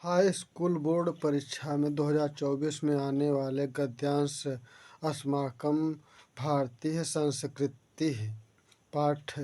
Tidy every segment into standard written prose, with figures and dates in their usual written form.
High school board परीक्षा में 2024 में आने वाले गद्यांश अस्माकं भारतीय संस्कृति पाठ।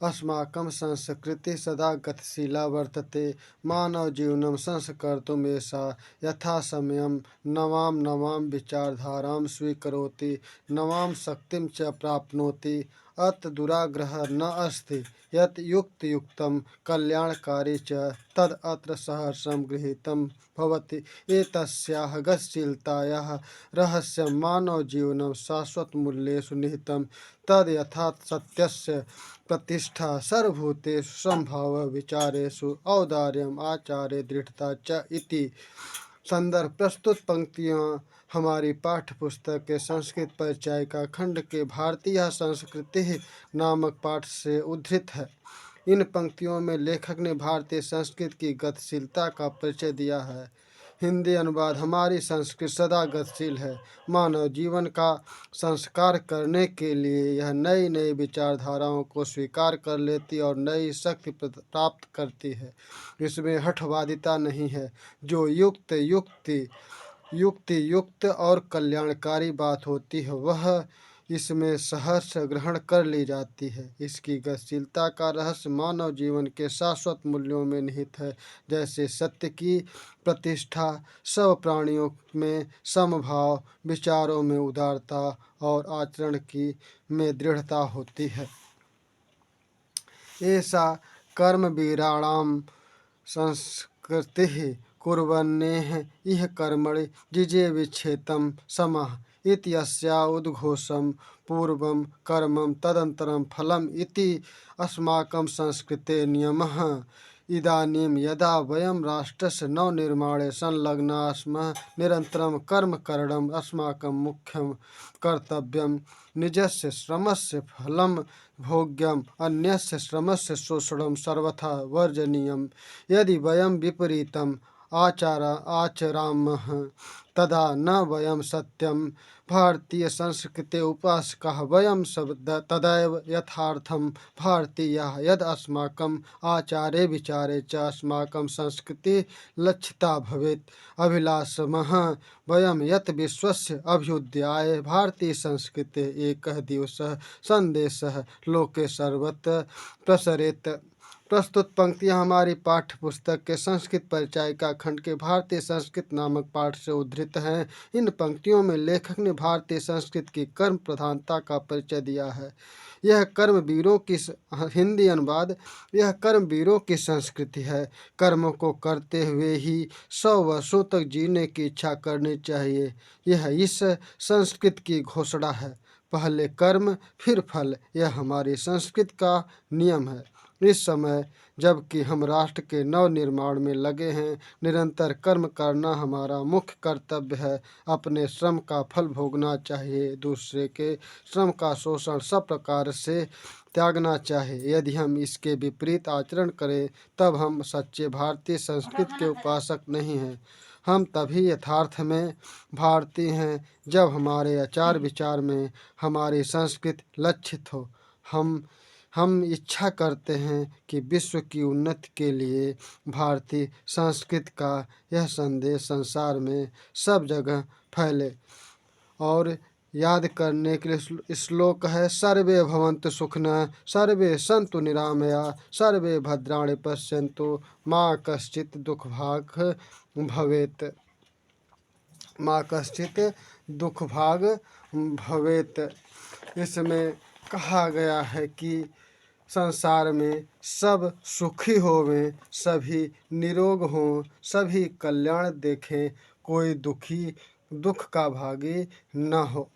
अस्माकं संस्कृतिः सदा गतिशीला वर्तते। मानवजीवनं संस्कर्तुम् एषा यथासमयं नवां विचारधारां स्वीकरोति, नवां शक्तिं च प्राप्नोति। अत दुराग्रहः न अस्ति यत् युक्तियुक्तं कल्याणकारी च तद् अत्र सहर्षं गृहीतं भवति। एतस्याः गतिशीलतायाः रहस्यं मानवजीवनं शाश्वतमूल्येषु निहितं। तद् यथात् सत्यस्य प्रतिष्ठा सर्वभूतेषु समभावः विचारेषु औदार्यम् आचारे दृढ़ता च इति। संदर्भ प्रस्तुत पंक्तियाँ हमारी पाठ्य पुस्तक के संस्कृत परिचायिका खंड के भारतीय संस्कृति नामक पाठ से उद्धृत है। इन पंक्तियों में लेखक ने भारतीय संस्कृति की गतिशीलता का परिचय दिया है। हिंदी अनुवाद। हमारी संस्कृति सदा गतिशील है। मानव जीवन का संस्कार करने के लिए यह नई नई विचारधाराओं को स्वीकार कर लेती और नई शक्ति प्राप्त करती है। इसमें हठवादिता नहीं है। जो युक्त और कल्याणकारी बात होती है वह इसमें सहर्ष ग्रहण कर ली जाती है। इसकी गतिशीलता का रहस्य मानव जीवन के शाश्वत मूल्यों में निहित है, जैसे सत्य की प्रतिष्ठा, सब प्राणियों में समभाव, विचारों में उदारता और आचरण की में दृढ़ता होती है। ऐसा कर्मवीराणां संस्कृतिः कुर्वन्नेह इह कर्मणि जिजीविषेतं समः इति अस्या उद्घोषं पूर्वं कर्मं तदनन्तरं फलम् इति अस्माकं संस्कृतेः नियमः। इदानीं यदा वयं राष्ट्रस्य नवनिर्माणे संलग्नाः स्मः, निरन्तरं कर्मकरणम् अस्माकं मुख्यं कर्तव्यं। निजस्य श्रमस्य फलं भोग्यम्, अन्यस्य श्रमस्य शोषणं सर्वथा वर्जनीयम्। यदि वयं विपरीतम् आचरामः तदा न वयं सत्यं भारतीय संस्कृतेः उपासकाः। वयं तदैव यथार्थं भारतीयाः। यद् अस्माकम् आचारे विचारे च अस्माकं संस्कृतिः लक्षिता भवेत्। अभिलाषमः वयं यत् विश्वस्य अभ्युदयाय भारतीय संस्कृतेः एकः दिवसः संदेशः लोके सर्वत्र प्रसरेत्। प्रस्तुत पंक्तियाँ हमारी पाठ्य पुस्तक के संस्कृत परिचायिका खंड के भारतीय संस्कृत नामक पाठ से उद्धृत हैं। इन पंक्तियों में लेखक ने भारतीय संस्कृति की कर्म प्रधानता का परिचय दिया है। यह कर्मवीरों की हिंदी अनुवाद। यह कर्मवीरों की संस्कृति है। कर्मों को करते हुए ही 100 वर्षों तक जीने की इच्छा करनी चाहिए। यह इस संस्कृति की घोषणा है। पहले कर्म फिर फल, यह हमारी संस्कृति का नियम है। इस समय जबकि हम राष्ट्र के नव निर्माण में लगे हैं, निरंतर कर्म करना हमारा मुख्य कर्तव्य है। अपने श्रम का फल भोगना चाहिए, दूसरे के श्रम का शोषण सब प्रकार से त्यागना चाहिए। यदि हम इसके विपरीत आचरण करें तब हम सच्चे भारतीय संस्कृति के उपासक नहीं हैं। हम तभी यथार्थ में भारतीय हैं जब हमारे आचार विचार में हमारी संस्कृति लक्षित हो। हम इच्छा करते हैं कि विश्व की उन्नति के लिए भारतीय संस्कृति का यह संदेश संसार में सब जगह फैले। और याद करने के लिए श्लोक है, सर्वे भवन्तु सुखिनः, सर्वे सन्तु निरामया, सर्वे भद्राणि पश्यन्तु, मा कश्चित् दुःखभाग् भवेत्। माँ कश्चित् दुःखभाग् भवेत्। इसमें कहा गया है कि संसार में सब सुखी होवें, सभी निरोग हों, सभी कल्याण देखें, कोई दुख का भागी न हो।